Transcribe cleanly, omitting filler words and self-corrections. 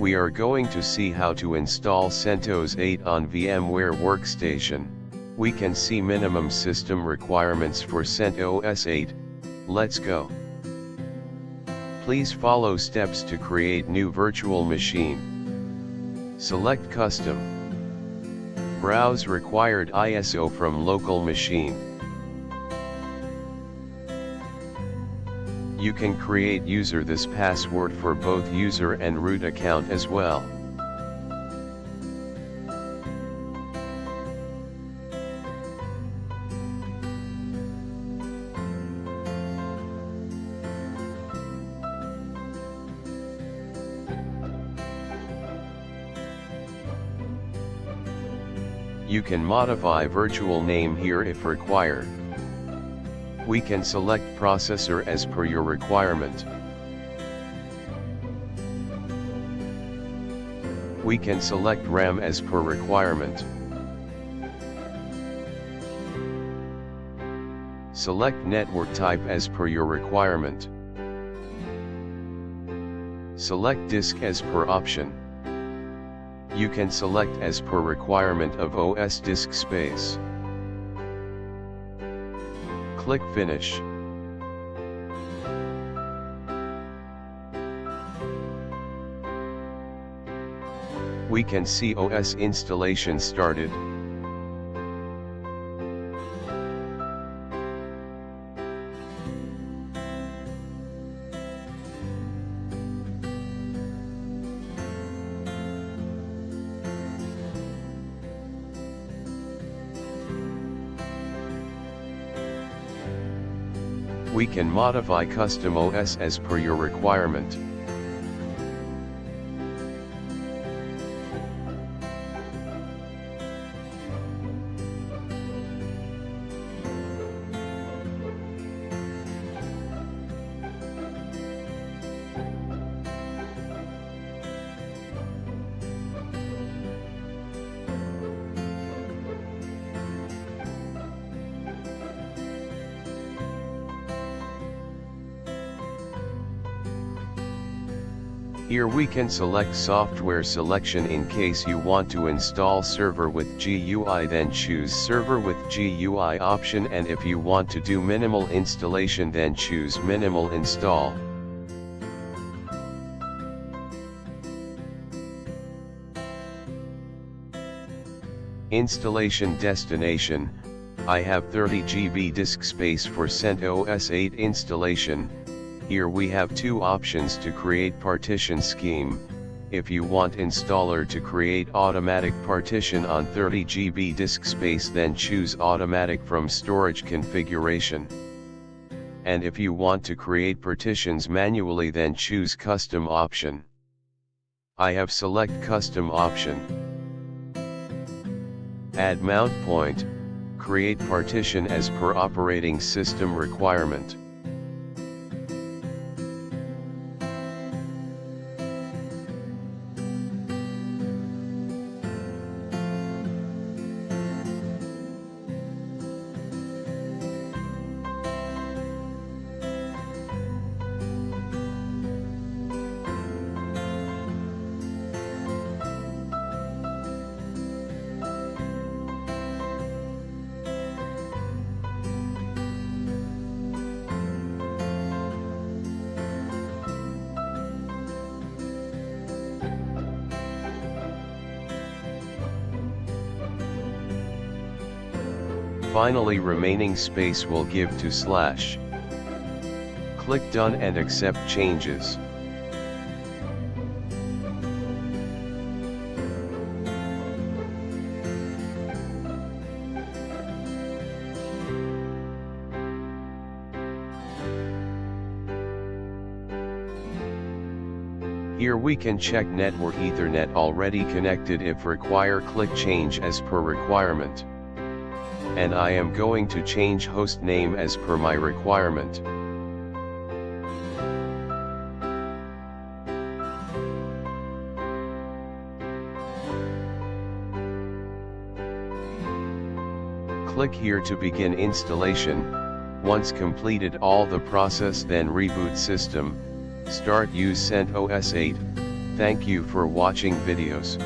We are going to see how to install Centos 8 on VMWARE Workstation. We can see minimum system requirements for CentOS 8. Let's go. Please follow steps to create new virtual machine. Select Custom. Browse required ISO from local machine. You can create user this password for both user and root account as well. You can modify virtual name here if required. We can select processor as per your requirement. We can select RAM as per requirement. Select network type as per your requirement. Select disk as per option. You can select as per requirement of OS disk space. Click Finish. We can see OS installation started. We can modify custom OS as per your requirement. Here we can select software selection in case you want to install server with GUI, then choose server with GUI option, and if you want to do minimal installation then choose minimal install. Installation destination. I have 30 GB disk space for CentOS 8 installation. Here we have two options to create partition scheme. If you want installer to create automatic partition on 30 GB disk space, then choose automatic from storage configuration. And if you want to create partitions manually, then choose custom option. I have select custom option. Add mount point. Create partition as per operating system requirement. Finally, remaining space will give to /. Click Done and accept changes. Here we can check network Ethernet already connected. If require, click Change as per requirement. And I am going to change host name as per my requirement. Click here to begin installation. Once completed all the process, then reboot system, start use CentOS 8, Thank you for watching videos.